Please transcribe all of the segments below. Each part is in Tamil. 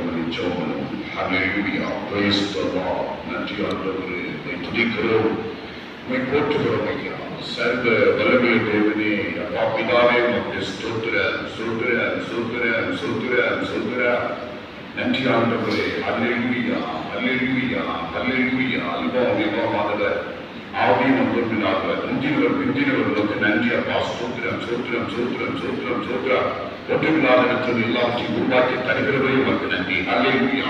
பண்ணி ஜெபம். ஹல்லேலூயா, பிரைஸ் தி லார்ட். நன்றி ஆண்டவரே, உம்மை துதிக்கிறோம், உம்மை போற்றுகிறோம் ஐயா. சர்வ வல்லமை தேவனே, அப்பா பிதாவே, உமக்கு ஸ்தோத்திரம் ஸ்தோத்திரம் ஸ்தோத்திரம் ஸ்தோத்திரம் ஸ்தோத்திரம். நன்றி ஆண்டவரே. ஹல்லேலூயா ஹல்லேலூயா ஹல்லேலூயா. அல்பாம் யுகமானவர், ஆவியும் அன்புமில்லாதவர், முந்தினவர் பிந்தினவர்களுக்கு நன்றி அப்பா. ஸ்தோத்திரம் ஸ்தோத்திரம் ஸ்தோத்திரம் ஸ்தோத்திரம் ஸ்தோத்திரம். ஒன்றுமில்லாத இடத்தில் எல்லாவற்றையும் உருவாக்கி தருகிறவரே உமக்கு நன்றி. ஹல்லேலூயா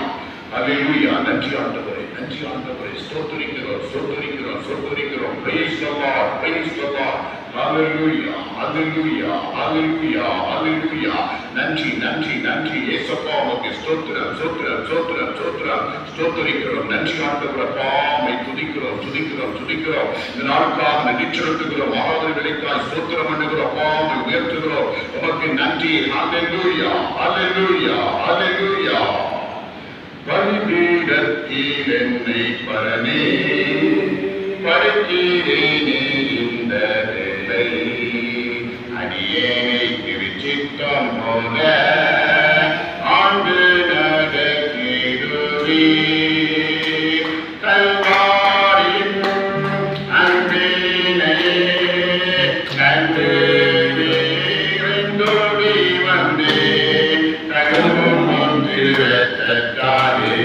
ஹல்லேலூயா. நன்றி ஆண்டவரே, நன்றி ஆண்டவரே. ஸ்தோத்திரிக்கிறோம் ஸ்தோத்திரிக்கிறோம் ஸ்தோத்திரிக்கிறோம். Praise the lord, praise the lord. Hallelujah hallelujah hallelujah hallelujah. நன்றி நன்றி நன்றி இயேசுப்பா, உமக்கு ஸ்தோத்திரம் ஸ்தோத்திரம் ஸ்தோத்திரம் ஸ்தோத்திரம் ஸ்தோத்திரிக்கிறோம். நன்றி ஆண்டவரப்பா, உம்மை துதிக்கிறோம் துதிக்கிறோம் துதிக்கிறோம். இந்த நாளுக்காக நன்றி செலுத்துகிறோம். ஆராதனை வேலைக்காய் ஸ்தோத்திரம் பண்ணுகிறோம். உம்மை உயர்த்துகிறோம். உமக்கு நன்றி. ஹல்லேலூயா ஹல்லேலூயா ஹல்லேலூயா. பலிபீடத்தில் என்னை பரனே படுக்கிறேனே இந்த வேளை, அடியேனை திருச்சித்தம் போல ஆண்டு நடத்திடுவே. கல்வாரியின் அன்பினையே கண்டு விரைந்தோடி வந்தேன். தகவல் திருத்தத்தாரே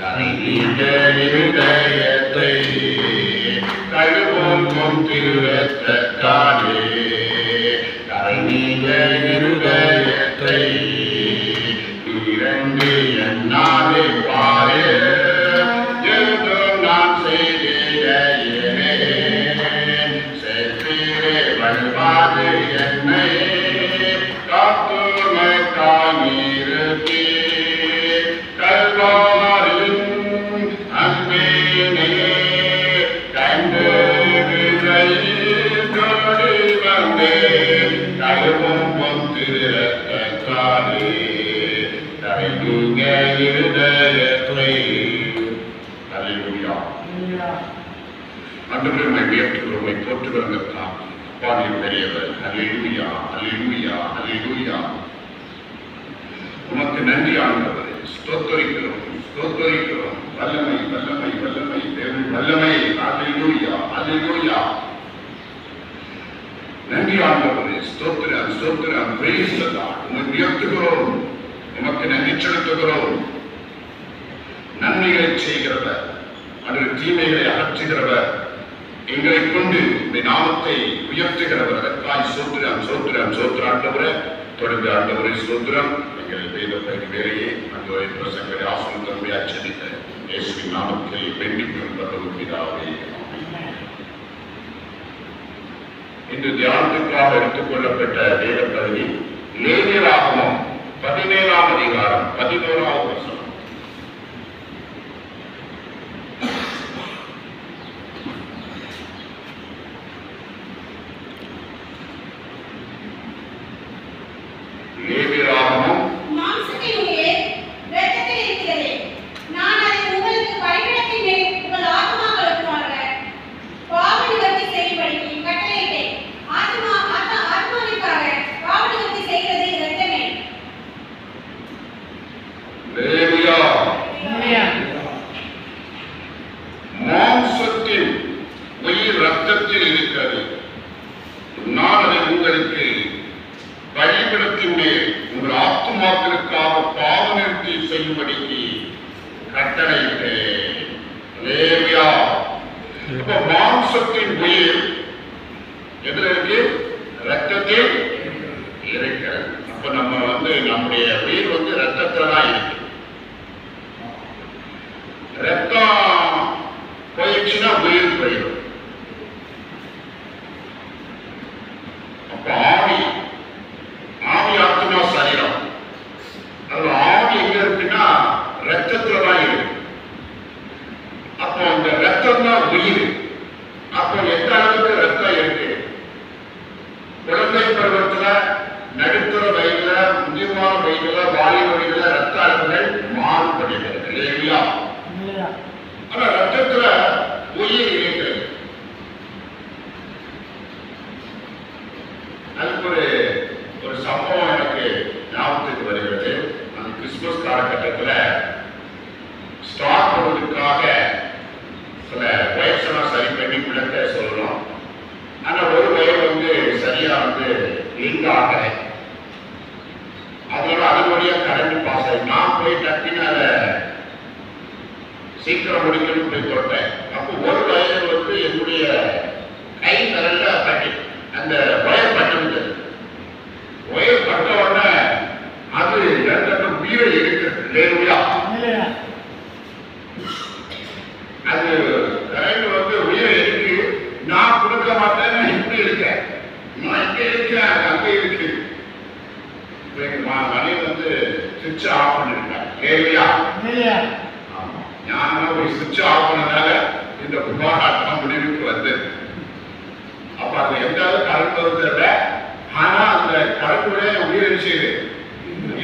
கரைந்த இருதயத்தை, கழுவும் திருத்தத்தாரே கரைந்த இருதயத்தை, இரண்டு என்னாலே பாரு என்றும் நான் செய்கிறேனே. செத்திரே வழிபாடு என்னை காத்துமை காணிருக்கி. கல்வாரியின் அன்பினையே கண்டு விரைந்தோடி வந்தேன். கழுவும் திருத்தத்தாரே கரைந்த இருதயத்தை. ஹல்லேலூயா. ஆண்டவரே, உம்மை உயர்த்துகிறோம், உம்மை போற்றுகிறோம். அப்பா நீர் பெரியவர். ஹல்லேலூயா ஹல்லேலூயா ஹல்லேலூயா. உமக்கு நன்றி ஆண்டவரே. ஸ்தோத்திரிக்கிறோம் ஸ்தோத்திரிக்கிறோம். வல்லமை வல்லமை வல்லமை தேவன் வல்லமை. ஹல்லேலூயா ஹல்லேலூயா. நன்றி ஆண்டவரே. ஸ்தோத்திரம் ஸ்தோத்திரம். Price the Lord. உம்மை உயர்த்துகிறோம், உமக்கு நன்றி செலுத்துகிறோம். நன்மைகளை செய்கிறவர், அல்லது தீமைகளை அகற்றுகிறவர், எங்களை கொண்டு இந்த நாமத்தை உயர்த்துகிறவர். அதற்காய் சோத்திரம் சோத்திரம் சோத்திரம். ஆண்டவரே, தொடர்ந்து ஆண்டவரை சோத்திரம். எங்கள் தெய்வ வேலையை அந்த பிரசங்களை ஆசிரியர் அச்சரித்த இயேசுவின் நாமத்தில் வேண்டிக் கொள்வதும் பிதாவே. இன்று தியானத்துக்காக எடுத்துக் கொள்ளப்பட்ட வேத பகுதி லேவியராகமம் 17ஆம் அதிகாரம் 11ஆவது வசனம். லேவியராகமம் மாம்சத்தின் உயிர் ரத்தத்தில் இருக்கிறது. நான் அதை உங்களுக்கு பலிபீடத்தின் மேல் உங்கள் ஆத்துமாக்களுக்காக பாவ நிவர்த்தி செய்யும்படிக்கு கட்டளையிட்டேன். லேவியா. அப்ப மாம்சத்தின் உயிர் எதுல இருக்கு? ரத்தத்தில் இருக்கிறது. அப்ப நம்ம நம்முடைய உயிர் ரத்தத்துல தான் இருக்கு. ரத்தம் போயிடுச்சுன்னா உயிர் போயிடும். அப்ப ஆவி ஆத்மா சரீரம். அது ஆவி எங்க இருக்குன்னா ரத்தத்துல தான் இருக்கு. அப்போ அந்த ரத்தம் தான் உயிர். அப்போ எந்த அளவுக்கு ரத்தம் இருக்கு? குழந்தை பருவத்துல, நடுத்தர வயதுல, முதிர்மான வயதுல, வாலிப வயதுல ரத்த அளவுகள் மாறுபடுகிறது இல்லையா? ஆனா ரத்தத்துல உயிர் இருக்கிறது. அதுக்கு ஒரு சம்பவம் எனக்கு ஞாபகத்துக்கு வருகிறது. அந்த கிறிஸ்மஸ் கிறிஸ்துமஸ் காலகட்டத்தில் ஸ்டார்ட் பண்ணுறதுக்காக சில வயசெல்லாம் சரி பண்ணி விளக்க சொல்லணும். ஆனால் ஒரு வயல் சரியா லிங்க் ஆகலை. அதனால அது வழியா கரண்ட் பாஸ் ஆகி நான் போய் டக்குன்னு அதை சீக்கிரம் முடிக்கணும்னு போய் தொட்டேன். அப்போ ஒரு வயல் என்னுடைய கை விரல்ல பட்டி அந்த வயல் பட்டு வயல் பட்ட உடனே அது எந்த உயிரை இருக்கிறது. அது கரண்ட் உயிரை இருக்கு. நான் கொடுக்க மாட்டேன். நான் இப்படி இருக்கேன். நான் இங்க இருக்கேன். அது அங்கே இருக்கு. மனைவி சுவிட்ச் ஆஃப் பண்ணிருக்கேன். கேள்வியா ஞான ஒரு சுவிட்ச் ஆஃப் பண்ணதால இந்த போராட்டம் முடிவுக்கு வந்தது. அப்ப அது எந்தாவது கரண்ட் வருது. ஆனா அந்த கரண்டுடைய உயிர் செய்து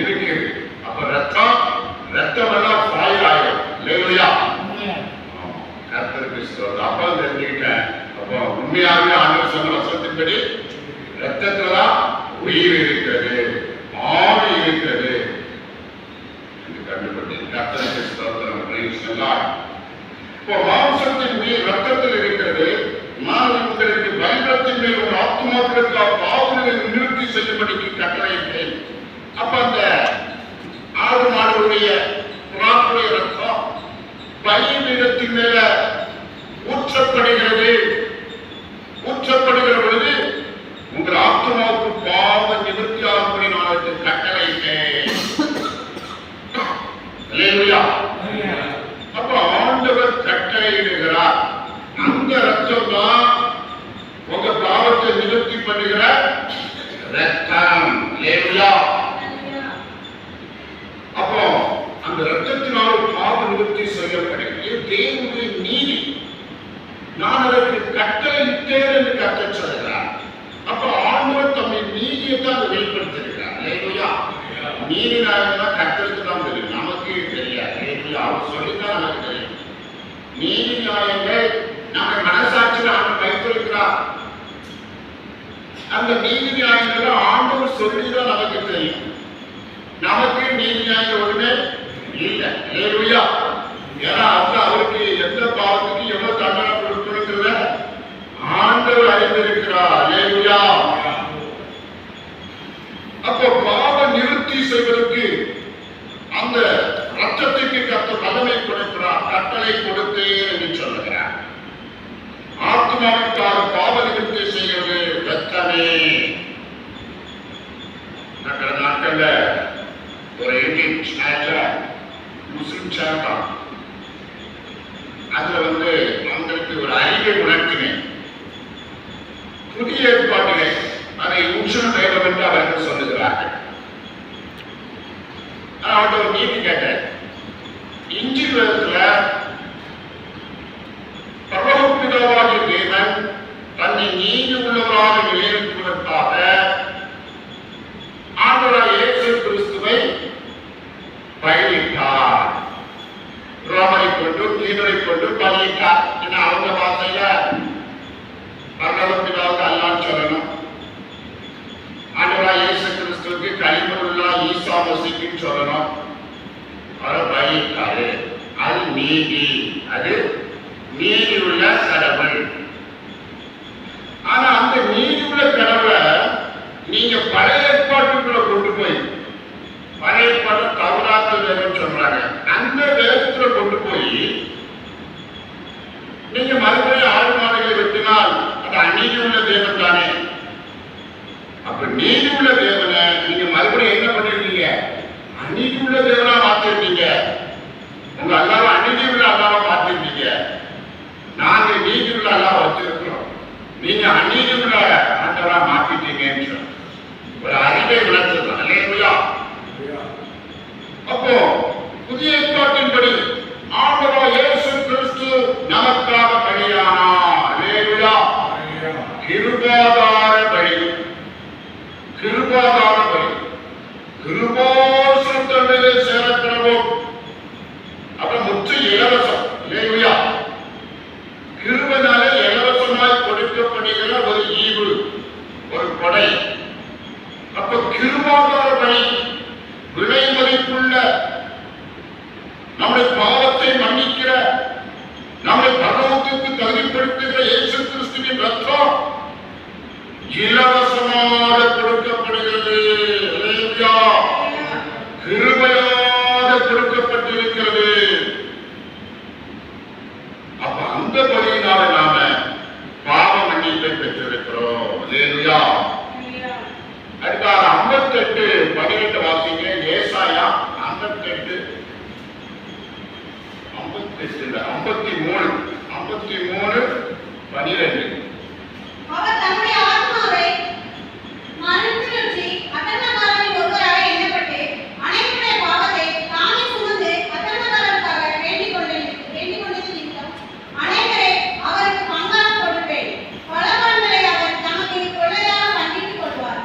இருக்குது. அப்ப ரத்தம் எல்லாம் ஃபாயில் ஆயிடும் இல்லையா? கர்த்தருக்கு ஸ்தோத்திரம். அப்ப தெரிஞ்சுக்கிட்டேன். அப்போ உண்மையாகவே ஆண்டவர் சொன்ன வசனத்தின்படி ரத்தத்துலதான் உயிர் இருக்கிறது, ஆவி இருக்கிறது என்று கண்டுபிடித்தேன். கர்த்தருக்கு ஸ்தோத்திரம். Price the Lord. இப்போ மாம்சத்தின் உயிர் ரத்தத்தில் இருக்கிறது. நான் உங்களுக்கு பலிபீடத்தின் மேல் ஒரு ஆத்துமாக்களுக்கு பாவங்களை நிறுத்தி செய்யும்படிக்கு கட்டளையிட்டேன். அப்ப அந்த ஆடு மாடுடைய புறாக்குடைய ரத்தம் பலிபீடத்தின் மேல ஊற்றப்படுகிறது. ஊற்றப்படுகிற பொழுது உங்கள் ஆத்மாவுக்கு பாவ நிவர்த்தி ஆகும்படி நான் அதற்கு கட்டளையிட்டேன். அப்ப ஆண்டவர் கட்டளையிடுகிறார். அந்த ரத்தம் தான் உங்க பாவத்தை நிவர்த்தி பண்ணுகிற ரத்தம். அப்போ அந்த ரத்தத்தினால் பாவ நிவர்த்தி செய்யப்படுகிறது. தேவனுடைய நீதி. நான் அதற்கு கட்டளையிட்டேன் என்று கர்த்தர் சொல்கிறார். அப்ப ஆண்டவர் தம்முடைய நீதியை தான் வெளிப்படுத்திருக்கிறார். நீதி நாயகம்னா கர்த்தருக்கு தான் தெரியும், நமக்கு தெரியாது. அவர் சொல்லித்தான் நமக்கு தெரியும். நீதி நியாயங்கள் நம்ம மனசாட்சியில் ஆண்டவர் வைத்திருக்கிறார். அந்த நீதி நியாயங்கள் ஆண்டவர் சொல்லிதான் நமக்கு தெரியும். நமக்கு நீதி நியாயம் ஒண்ணுமே இல்லை. ஏன்னா அவருக்கு எந்த பாவத்துக்கு எவ்வளவு தண்டனை கொடுக்கணுங்கிறத ஆண்டவர் அறிந்திருக்கிறார். அப்போ பாவ நிவர்த்தி செய்வதற்கு அந்த ரத்தத்துக்கு கர்த்தர் வல்லமை கொடுக்கிறார். கட்டளை கொடுத்தேன் என்று சொல்லுகிறார். ஆத்மாவுக்காக பாவ நிவர்த்தி செய்வது ரத்தமே. நாட்கள்ல ஒரு இந்தியன் சேனல்ல முஸ்லிம் சேனல் தான். அதுல அவங்களுக்கு ஒரு அறிவை உணர்த்தினேன். புதிய ஏற்பாட்டிலே அதை உச்சன தெய்வம் என்று அவர்கள் சொல்லுகிறார்கள். அவர்கிட்ட ஒரு நீதி கேட்டேன். இஞ்சில் வேதத்துல பரலோகபிதாவாகிய தேவன் தன்னை நீதி உள்ளவராக நிலைநிறுத்துவதற்காக ஆண்டவராகிய இயேசு கிறிஸ்துவை பலியிட்டார். ரோமரை கொண்டு தீனரை கொண்டு பலியிட்டார். ஏன்னா அவங்க வார்த்தையில பரலோகபிதாவுக்கு அல்லான்னு சொல்லணும். ஆண்டவராகிய இயேசு கிறிஸ்துவுக்கு களிமண்ணுள்ள ஈசா மசீஹ்னு சொல்லணும். அவர் பலியிட்டாரு. அது நீதி. அது நீதி உள்ள கடவுள். ஆனா அந்த நீதி உள்ள கடவுளை நீங்க பழைய ஏற்பாட்டுக்குள்ள கொண்டு போய், பழைய ஏற்பாடு தவறாத்து வேதம் சொல்றாங்க, அந்த வேதத்துல கொண்டு போய் நீங்க மறுபடியும் ஆடு மாடுகளை வெட்டினால் அது அநீதி உள்ள தேவன் தானே. அப்ப நீதி உள்ள தேவனை நீங்க மறுபடியும் என்ன பண்ணிருக்கீங்க? அநீதி உள்ள தேவனா மாத்திருக்கீங்க. உங்க அல்லாவும் அநீதி உள்ள அல்லாவா மாத்திருக்கீங்க. நாங்க நீதி உள்ள அல்லாவ வச்சிருக்கிறோம், நீங்க அநீதி உள்ள ஆண்டவரா மாத்திட்டீங்கன்னு சொல்ல ஒரு அறிவை விளக்குதான். இல்லையா? அப்போ புதிய ஏற்பாட்டின்படி ஆண்டவர் இயேசு கிறிஸ்து நமக்காக பலியானார். அல்லேலூயா. கிருபாதார பலி. கிருபாதார பலி. கிருபாசனத்திலே சேரக்கிறோம். அப்ப முற்று இலவசம். அல்லேலூயா. கிருபையினாலே இலவசமாய் கொடுக்கப்படுகிற ஒரு ஈவு, ஒரு கொடை. அப்ப கிருபாதார பலி விலை மதிப்புள்ள நம்முடைய பாவத்தை மன்னிக்கிற, நம்மை பரலோகத்துக்கு தகுதிப்படுத்துகிற இயேசு கிறிஸ்துவின் ரத்தம் இலவசமாக கொடுக்கப்படுகிறது. ஹல்லேலூயா. கிருபையாக கொடுக்கப்பட்டிருக்கிறது. அப்ப அந்த பலியினால நாம பாவ மன்னிப்பை பெற்றிருக்கிறோம். ஹல்லேலூயா. அடுத்த 58:12 வாசிங்க. ஏசாயா 58 53:12. அவர் தம்முடைய ஆத்மாவை மரணத்திலிருந்து அத்தர்மக்காரரில் ஒருவராக எண்ணப்பட்டு அனைவருடைய பாவத்தை தாமே சுமந்து அத்தர்மக்காரருக்காக வேண்டிக் கொண்டது நிமித்தம் அனைவரை அவருக்கு பங்காக கொடுப்பேன். பலவான்களை அவர் தமக்கு கொள்ளையாக பங்கிட்டுக் கொள்வார்.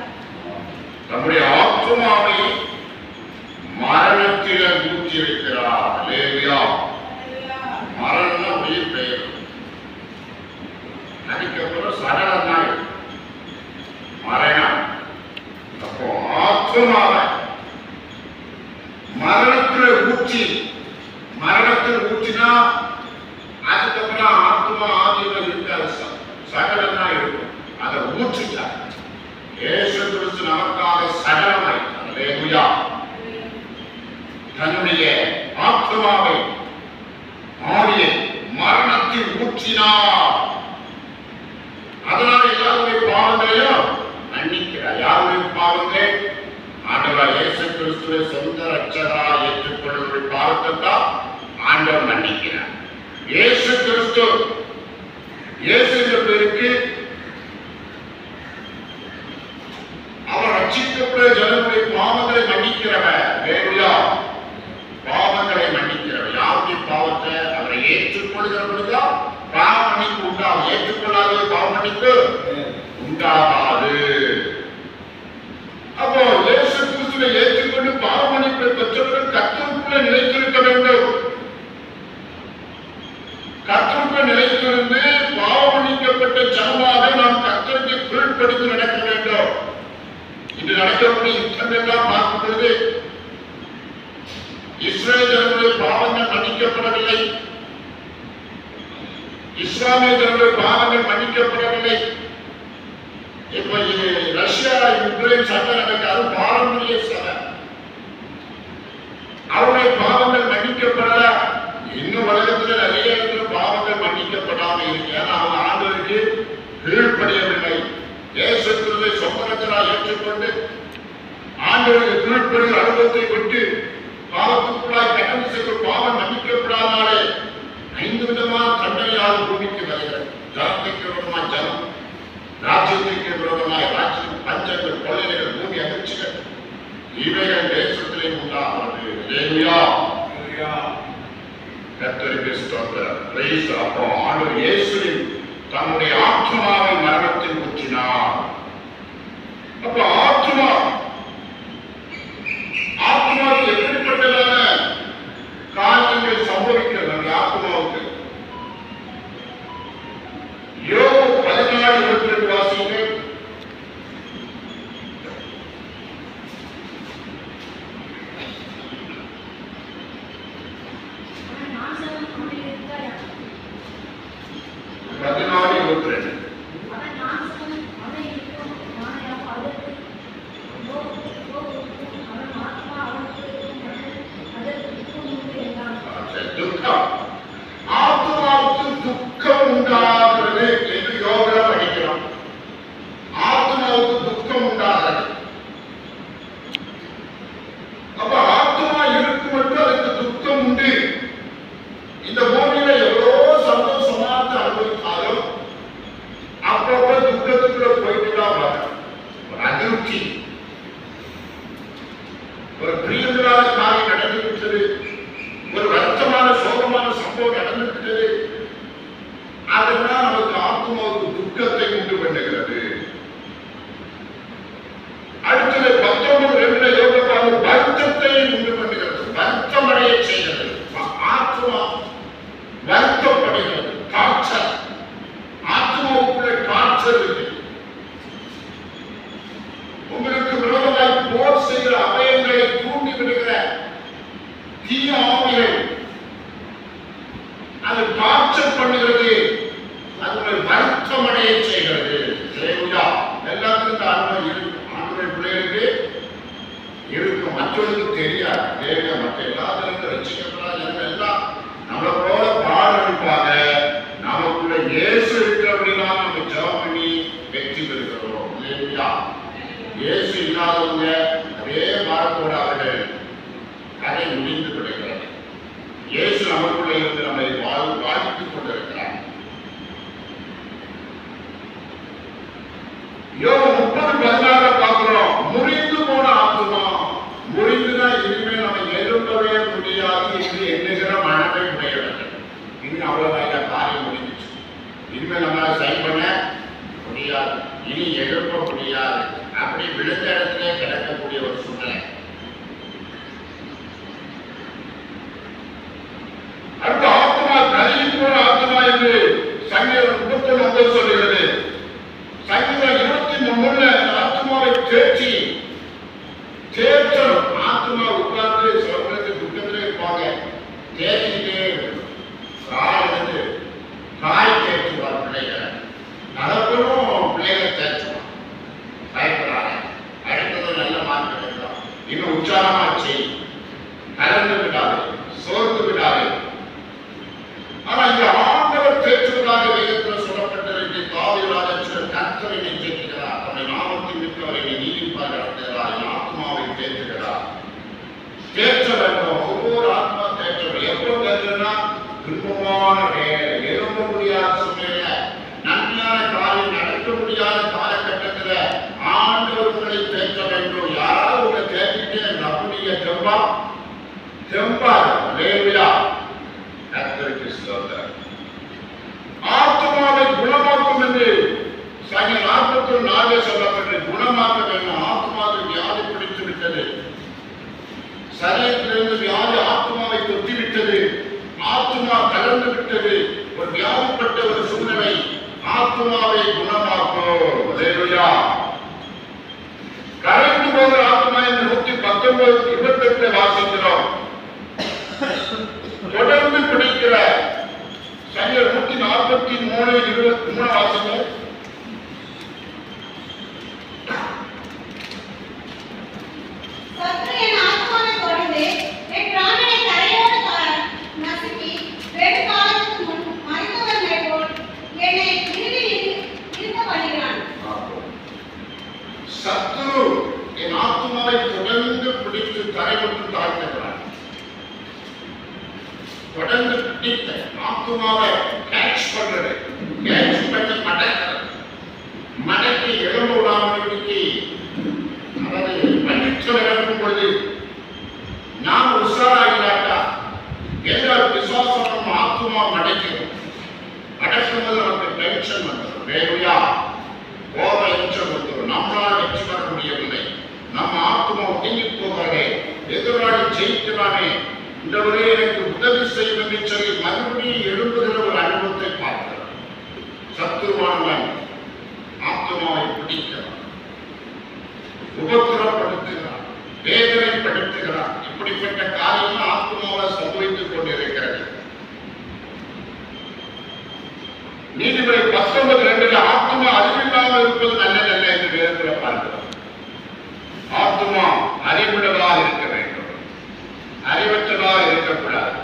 நம்முடைய ஆத்மாவை மரணத்தில ஊற்றியிருக்கிறார். ஹல்லேலூயா. மரணம் உயிர் பெயர். அதுக்கப்புறம் சடலம் மரணம். அப்போ ஆத்மாவை மரணத்தில் ஊற்றினா அதுக்கப்புறம் ஆத்மா ஆதியில் இருக்காது, சகலம் தான் இருக்கும். அதை ஊற்றிட்டார். இயேசு கிறிஸ்து நமக்காக சகலம் ஆயிட்டார். ஹல்லேலூயா. தன்னுடைய ஆத்மாவை ஆவியை மரணத்தில் ஊற்றினார். அதனால எல்லாருடைய பாவங்களையும் மன்னிக்கிறார். யாருடைய பாவங்கள்? ஆண்டவர் இயேசு கிறிஸ்துவை சொந்த ரட்சகராக ஏற்றுக்கொள்ளுடைய பாவத்தை தான் ஆண்டவர் மன்னிக்கிறார். இயேசு கிறிஸ்து, இயேசு என்ற பேருக்கு அவர் ரட்சிக்கப்பட்ட ஜனங்களுடைய பாவங்களை மன்னிக்கிறவர். ஹல்லேலூயா. பாவங்களை மன்னிக்கிறவர். யாருடைய பாவத்தை அவரை ஏற்றுக்கொள்கிறவர்களுக்கு பாவ மன்னிப்பு உண்டாகும். ஏற்றுக்கொள்ளாத பாவ மன்னிப்பு உண்டாகாது. அப்போ இயேசு கிறிஸ்துவை ஏற்றுக்கொண்டு பாவ மன்னிப்பை பெற்றவர்கள் கர்த்தருக்குள்ளே நிலைத்திருக்க வேண்டும். கர்த்தருக்குள் நிலைத்திருந்து பாவ மன்னிக்கப்பட்ட ஜனமாக நாம் கர்த்தருக்கு கீழ்ப்படிந்து நடக்க வேண்டும். இன்று நடக்கக்கூடிய யுத்தங்கள்லாம் பார்க்கும் பொழுது இஸ்ரேல் ஜனங்களுடைய பாவங்கள் மன்னிக்கப்படவில்லை. இஸ்லாமிய ஜனங்களுடைய பாவங்கள் மன்னிக்கப்படவில்லை. இப்ப ரஷ்யா யுக்ரைன் சண்டை நடக்காது. பாரம்பரிய சண்டை. அவருடைய பாவங்கள் மன்னிக்கப்படல. இன்னும் உலகத்தில் நிறைய இடத்துல பாவங்கள் மன்னிக்கப்படாம இருக்கு. ஏன்னா அவங்க ஆண்டவருக்கு கீழ்ப்படியவில்லை. இயேசு கிறிஸ்துவை சொந்தரட்சகராக ஏற்றுக்கொண்டு ஆண்டவருக்கு கீழ்ப்படிய அனுபவத்தை விட்டு பாவத்துக்குள்ளாய் கடந்து சென்று பாவம் மன்னிக்கப்படாமலே 5 விதமான தண்டனையாக பூமிக்கு வருகிறது. ஜனத்துக்கு விரோதமாய் ஜனம், ராஜ்யத்துக்கு விரோதமாய் ராஜ்யம், பஞ்சங்கள், கொள்ளைகள், பூமி அதிர்ச்சிகள் இவைகள் தேசத்திலே உண்டாகிறது. ஹல்லேலூயா. கர்த்தருக்கு ஸ்தோத்திரம். பிரைஸ். அப்போ ஆண்டவர் இயேசுவின் தம்முடைய ஆத்மாவை மரணத்தில் ஊற்றினார். அப்போ ஆத்மாவுக்கு எப்படிப்பட்டதான காரியங்கள் சம்பவிக்கிறது? அந்த ஆத்மாவுக்கு யோபு 14:22 வாசியுங்கள். ஆத்மாவுக்கு துக்கம் உண்டாகிறது என்று யோகா படிக்கிறோம். ஆத்மாவுக்கு துக்கம் உண்டாகிறது. அப்ப ஆத்மா இருக்கும் என்று அதுக்கு துக்கம் உண்டு. இந்த பூமியில எவ்வளோ சந்தோஷமாக அனுபவித்தாலும் அப்பப்போ துக்கத்துக்குள்ள போயிட்டு தான் வரும். ஒரு அதிர்ச்சி, ஒரு பிரியங்களான காரியம் நடந்து விட்டது, ஒரு வருத்தமான சோகமான சம்பவம் நடந்து விட்டது. அதெல்லாம் நமக்கு ஆத்மாவுக்கு துக்கத்தை உண்டு பண்ணுகிறது. அடுத்தது 19:2 யோகப்பாடு வருத்தத்தை உண்டு பண்ணுகிறது. வருத்தமடைய செய்கிறது. ஆத்மா வருத்தப்படுகிறது. காய்ச்சல், ஆத்மாவுக்குள்ளே காய்ச்சல் இருக்கு. உங்களுக்கு விரோதமாய் போர் செய்கிற அபயங்களை தூண்டி விடுகிற தீய ஆவிகள் அது டார்ச்சர் பண்ணுகிறது, அது உங்களை வருத்தம் அடைய செய்கிறது. எல்லாத்துக்கும் இந்த அனுபவம் இருக்கும். ஆண்கள் பிள்ளைகளுக்கு இருக்கும், மற்றவர்களுக்கு தெரியாது. தேவையா மற்ற எல்லாத்திலிருந்து ரசிக்கப்படாத எல்லாம் நம்மளை போல பாடுப்பாங்க. நமக்குள்ள இயேசு இருக்கு அப்படின்னா நம்ம ஜெபம் பண்ணி வெற்றி பெறுகிறோம். இல்லையா? இயேசு இல்லாதவங்க அதே பாரத்தோட அவர்கள் கதை முடிந்து விடுகிறார். இயேசு நமக்குள்ள இருந்து நம்மை வாழ்த்துக் கொண்டிருக்கிறார். யோபு 30:16 பார்க்கிறோம். முறிந்து போன ஆத்துமா, முறிந்துதான் இனிமேல் நம்ம எழும்பவே முடியாது என்று எண்ணுகிற மனதை உடையவர்கள். இனி அவ்வளவுதான், காரியம் முடிஞ்சிச்சு. இனிமேல் நம்மளால சரி பண்ண முடியாது, இனி எழுப்ப முடியாது. அப்படி விழுந்த இடத்திலே கிடக்கக்கூடிய ஒரு சூழ்நிலை. அடுத்த ஆத்மா கருகி போன ஆத்மா என்று சங்கீதம் 39 சொல்கிறது. சங்கீதம் 23 ஆத்மாவை தேர்ச்சி தேர்ச்சல். ஆத்மா உட்கார்ந்து சொல்றது துக்கத்திலே இருப்பாங்க, தேர்ச்சிட்டே காலிலிருந்து காய் தேர்ச்சுவார் பிள்ளைகளை. நடக்கணும் பிள்ளைகளை தேர்ச்சுவார். பயப்படாத, அடுத்தது நல்ல மார்க் எடுக்கலாம், இன்னும் உற்சாகமா செய், கலந்து விடாது, சோர்ந்து விடாது. ஆனா இங்க ஆண்டவர் தேற்றுவதாக வேதத்தில் சொல்லப்பட்டிருக்கு. தாவீது கர்த்தரை தேற்றுகிறார், தன்னை நாமத்தின் மிக்கவரை நீதிப்பாக நடத்துகிறார், ஆத்மாவை தேற்றுகிறார். தேற்ற வேண்டும், ஒவ்வொரு ஆத்மா தேற்ற. எப்போ தேற்றுனா துன்பமான எழும்ப முடியாத சூழ்நிலை, நன்மையான காரியம் நடக்க முடியாத காலகட்டத்தில் ஆண்டவர் உங்களை தேற்ற வேண்டும். யாராவது உங்களை தேற்றிட்டு நம்புனீங்க தெம்பா லேவியா கர்த்தருக்கு ஸ்தோத்திரம். ஆத்மாவை குணமாக்கும் என்று சங்கீதம் 41:4 சொல்லப்பட்டு குணமாக்க வேண்டும். ஆத்மாவை வியாதி பிடித்து விட்டது, சரீரத்திலிருந்து வியாதி ஆத்மாவை தொட்டி விட்டது, ஆத்மா கலந்து விட்டது. ஒரு வியாதிப்பட்ட ஒரு சூழ்நிலை, ஆத்மாவை குணமாக்கும். கரைந்து போகிற ஆத்மா என்று 119:28 வாசிக்கிறோம். தொடர்ந்து பிடிக்கிற சங்கீதம் 143:23 வாசிக்கிறோம். சத்ரு என் ஆத்மாவை தொடர்ந்து பிடித்து தரைவிட்டு தாழ்த்துகிறார். தொடர்ந்து பிடித்த ஆத்மாவை கேட்ச் பண்றது, கேட்ச் பண்ணி மடக்கிறது, மடக்கி எழும்ப விடாமலுக்கு, அதாவது மன்னிச்சல் இறக்கும் பொழுது நாம் உஷாராகினாட்டா எல்லா விசுவாசமும் ஆத்மா மடக்கிறோம். மடக்கும்போது நமக்கு டென்ஷன் வந்துடும், வேலையா கோப எச்சம் வந்துடும். நம்மளால் வெற்றி பெற முடியவில்லை, நம்ம ஆத்மா ஒதுங்கி போகிறதே, எதிராளி ஜெயிக்கிறானே, இந்த ஒரே எனக்கு உதவி செய்யும் என்று சொல்லி மறுபடியும் எழும்புகிற ஒரு அனுபவத்தை பார்க்கிறோம். சத்துருவானவன் ஆத்மாவை பிடிக்கிறான், உபத்திரப்படுத்துகிறான், வேதனைப்படுத்துகிறான். இப்படிப்பட்ட காரியம் ஆத்மாவை சம்பவித்துக் கொண்டிருக்கிறது. நீதிபதி 19:2 ஆத்மா அறிவில்லாமல் இருப்பது நல்லதல்ல என்று வேதத்தில் பார்க்கிறோம். ஆத்மா அறிவுள்ளதாக இருக்க வேண்டும், அறிவற்றதாக இருக்கக்கூடாது.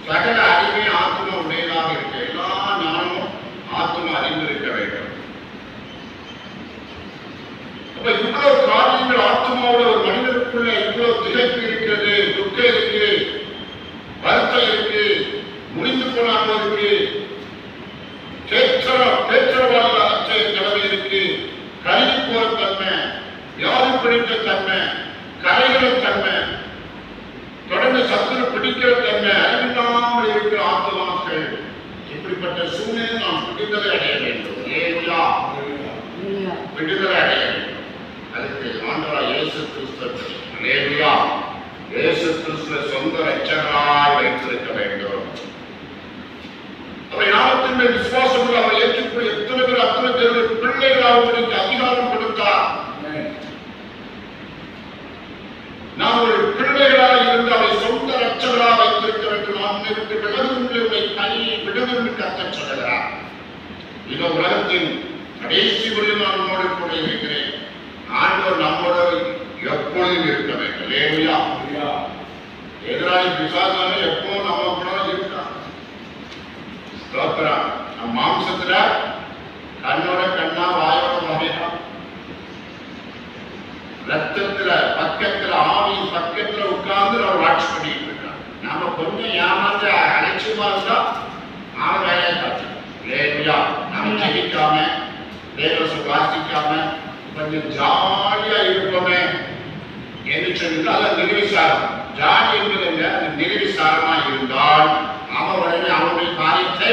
சகல அறிவே ஆத்மா உடையதாக இருக்க, எல்லா ஞானமும் ஆத்மா அறிந்து இருக்க வேண்டும். அப்ப இவ்வளவு காரியங்கள் ஆத்மாவோட ஒரு மனிதனுக்குள்ள இவ்வளவு திகைப்பு இருக்கிறது, துக்கம் இருக்கு, வருத்தம் இருக்கு, முடிந்து போனாலும் இருக்கு, பேச்சரவாத கடமை இருக்கு, கருகி போற தன்மை, வியாதி பிடித்த தன்மை, கரைகிற தன்மை, தொடர்ந்து சத்துரு பிடிக்கிற தன்மை, அறிவில்லாமல் இருக்கிற ஆத்மாக்கள். இப்படிப்பட்ட சூழ்நிலை நாம் விடுதலை அடைய வேண்டும். விடுதலை அடைய வேண்டும். அதுக்கு ஆண்டவராகிய இயேசு கிறிஸ்து இயேசு கிறிஸ்துவை சொந்த இரட்சகராய் வைத்திருக்க வேண்டும். அவர் நாமத்தின் மேல் விசுவாசம் அவர் ஏற்றுக்கொள்ள எத்தனை பேர் அத்தனை பேருக்கு பிள்ளைகளாக அதிகாரம் கொடுத்தார். நாம் ஒரு பிள்ளைகளாக இருந்து அவரை சொந்த இரட்சகராக வைத்திருக்க வேண்டும். நாம் விட்டு விலகுகளை கை எதிராளி பிசாசான எப்போ நம்ம கூட இருக்கான். ஸ்தோத்திரம். நம்ம மாம்சத்துல கண்ணோட கண்ணா வாயோட வாயா ரத்தத்துல பக்கத்துல ஆவியின் பக்கத்துல உட்கார்ந்து நம்ம வாட்ச் பண்ணிட்டு இருக்கோம். நாம கொஞ்சம் ஏமாந்து அலட்சியமா இருந்தா அவன் வேலையை காட்டணும். இல்லையா? நம்ம ஜெயிக்காம தேவச வாசிக்காம கொஞ்சம் ஜாலியா இருப்போமே என்று சொல்லிட்டு அதான் நிர்விசாரம். ஜாலி என்பது அது நிர்விசாரமா இருந்தால் அவன் உடனே அவனுடைய காரியத்தை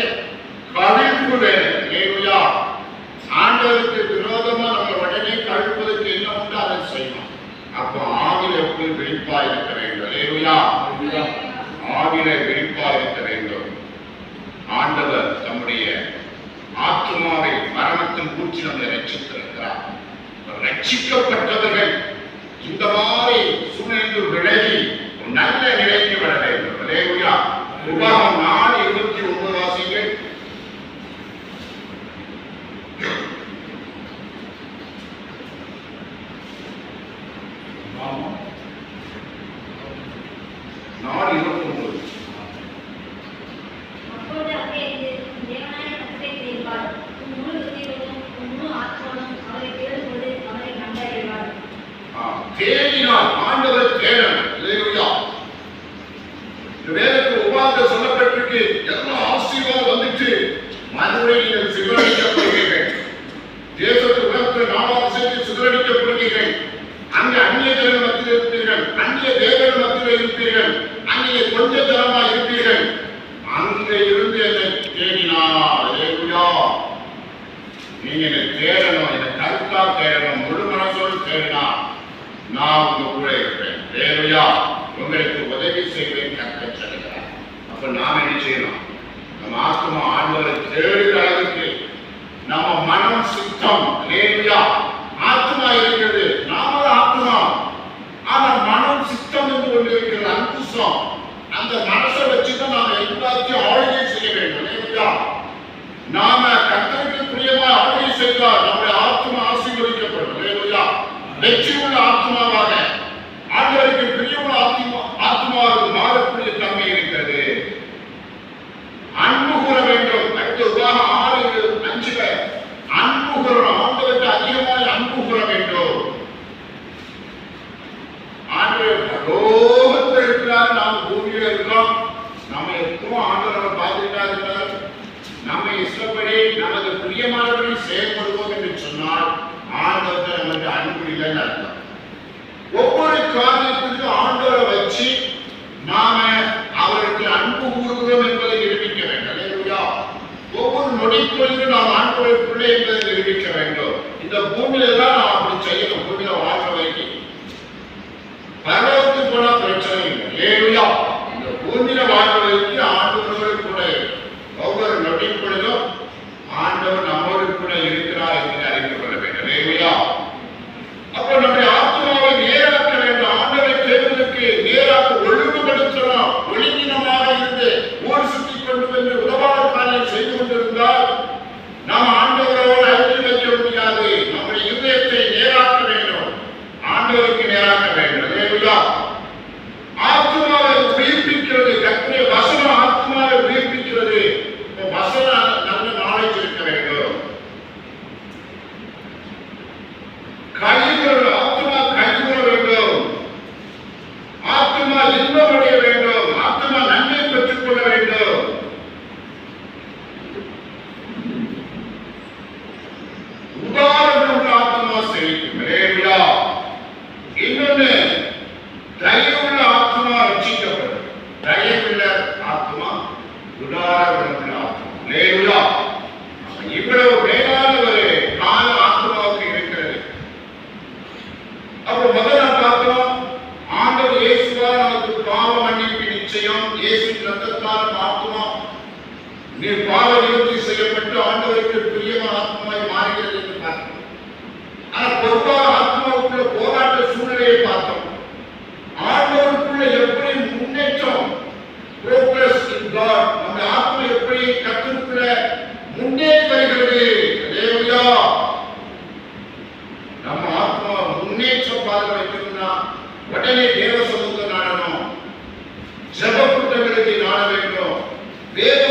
கவிழ்ப்பு வேணும். இல்லையா? ஆண்டவருக்கு விரோதமா நம்ம உடனே கழுப்பதற்கு என்ன உண்டு அதை செய்யணும். அப்போ ஆவில எப்படி விழிப்பா இருக்க வேண்டும். இல்லையா? ஆவில விழிப்பா இருக்க வேண்டும். ஆண்டவர் தம்முடைய ஆத்மாவை மரணத்தின் பூச்சி நம்மை ரட்சித்திருக்கிறார். ரட்சிக்கப்பட்டவர்கள் இந்த மாதிரி சூழ்நிலை விலகி நல்ல நிலைக்கு வர வேண்டும். இல்லையா? உபாகம் 4:29 வாசிங்கள். தேடினால் ஆண்டவர் தேடணும். வேதத்தில் உபாகத்தில் சொல்லப்பட்டிருக்கு எல்லா ஆசீர்வாதம் வந்துட்டு மறுபடியும் சிதறடிக்கப்படுகிறீர்கள். தேசத்து உலகத்தில் நாளாசைக்கு சிதறடிக்கப்படுகிறீர்கள். அங்க அந்நிய ஜன மத்தியில் இருப்பீர்கள், அந்நிய தேவன் மத்தியில் இருப்பீர்கள், அங்கே கொஞ்ச ஜனமா இருப்பீர்கள். அங்க இருந்து என்னை தேடினால் நீங்க என்னை தேடணும், என்னை கருத்தா தேடணும், முழு மனசோடு தேடினா நான் உங்க கூட இருப்பேன். தேவையா உங்களுக்கு உதவி செய்வேன் கற்க சொல்லுகிறார். அப்ப நாம என்ன செய்யணும்? நம்ம ஆத்மா ஆண்டவரை தேடுகிற அளவுக்கு நம்ம மனம் சித்தம் தேவையா ஆத்மா இருக்கிறது. நாம ஆத்மா, ஆனா மனம் சித்தம் என்று ஒன்று இருக்கிறது, அங்குசம். அந்த மனசை வச்சுதான் நாம எல்லாத்தையும் ஆளுகை செய்ய வேண்டும். தேவையா நாம கர்த்தருக்கு பிரியமா ஆளுகை செய்தால் நம்முடைய ஆத்மா ஆசீர்வதிக்கப்படும். தேவையா வெற்றி உள்ள ஆத்மாவாக ஆண்டவருக்கு பிரியமுள்ள ஆத்மாவாக மாறக்கூடிய தன்மை இருக்கிறது. அன்பு கூற வேண்டும். அடுத்த உதாரணம் 6:5 அன்பு கூறணும். ஆண்டவருக்கு அதிகமாக அன்பு கூற வேண்டும். ஆண்டவர் லோகத்தில் இருக்கிறார், நாம் பூமியில இருக்கிறோம். நம்ம எப்பவும் ஆண்டவரை பார்த்துட்டா இருக்கிறார். நம்ம இஷ்டப்படி நமது பிரியமானவரை செயல்படுவோம் என்று சொன்னால் ஆண்டவத்தை நமக்கு அன்பு இல்லைன்னு அர்த்தம். ஒவ்வொரு காரியத்திற்கும் ஆண்டவரை வச்சு நாம அவருக்கு அன்பு கூறுகிறோம் என்பதை நிரூபிக்க வேண்டும். ஒவ்வொரு நொடிப்பொழுதும் நாம் ஆண்டவருக்குள்ளே என்பதை நிரூபிக்க வேண்டும். இந்த பூமியில தான் நாம் அப்படி செய்யணும். பூமியில வாழ்ற வரைக்கும் பரவத்து போனா பிரச்சனை இல்லை. இந்த பூமியில வாழ்வதற்கு ஆண்டவரோடு கூட ஒவ்வொரு நொடிப்பொழுதும் ஆண்டவர் நம்மோடு கூட இருக்கிறார் என்று அறிந்து கொள்ள வேண்டும். அப்போ நம்முடைய ஆத்மாவை நேராக்க வேண்டும். ஆண்டவரை தேடுவதற்கு நேராக ஒழுங்குபடுத்தணும். ஒழுங்கினமாக இருந்து ஊர் சுற்றி கொண்டு வந்து உதவாத காரியம் செய்து கொண்டிருந்தால் நாம் ஆண்டவரோடு ஐக்கியம் வைக்க முடியாது. நம்முடைய இதயத்தை நேராக்க வேண்டும். ஆண்டவருக்கு நேராக்க வேண்டும். ஆத்மாவை உயிர்ப்பிக்கிறது கர்த்தருடைய வசனம். ஆத்மாவை உயிர்ப்பிக்கிறது. வசனம் நல்ல நாலேஜ் இருக்க வேண்டும். கழிவுற ஆத்மா கழிவுற வேண்டும். ஆத்மா இன்பமடைய வேண்டும். ஆத்மா நன்மை பெற்றுக் கொள்ள வேண்டும். உதாரணம் ஆத்மா செழிக்கும். இன்னொன்னு தயவுள்ள ஆத்மா ரட்சிக்கப்படும். தயவுள்ள ஆத்மா உதாரண ஆத்மா. இவ்வளவு மேலான ஒரு கால ஆத்மாவுக்கு இருக்கிறது. அப்போ முதல்ல பார்த்தோம் ஆண்டவர் இயேசுவா நமக்கு பாவ மன்னிப்பு நிச்சயம். இயேசுவின் ரத்தத்தால் ஆத்மா நீ பாவ நிவர்த்தி செய்யப்பட்டு ஆண்டவருக்கு பிரியமான ஆத்மாவை மாறுகிறது என்று பார்த்தோம். ஆனா பொதுவாக ஆத்மாவுக்குள்ள போராட்ட சூழ்நிலையை பார்த்தோம். ஆண்டவருக்குள்ள எப்படி முன்னேற்றம் progress in God, நம்ம ஆத்மா எப்படி கர்த்தருக்குள்ள முன்னேறி வருகிறது. ஹல்லேலூயா. நம்ம ஆத்மா முன்னேற்றம் பாதை வைக்கணும்னா உடனே தேவ சமூகத்தை நாடணும். வேத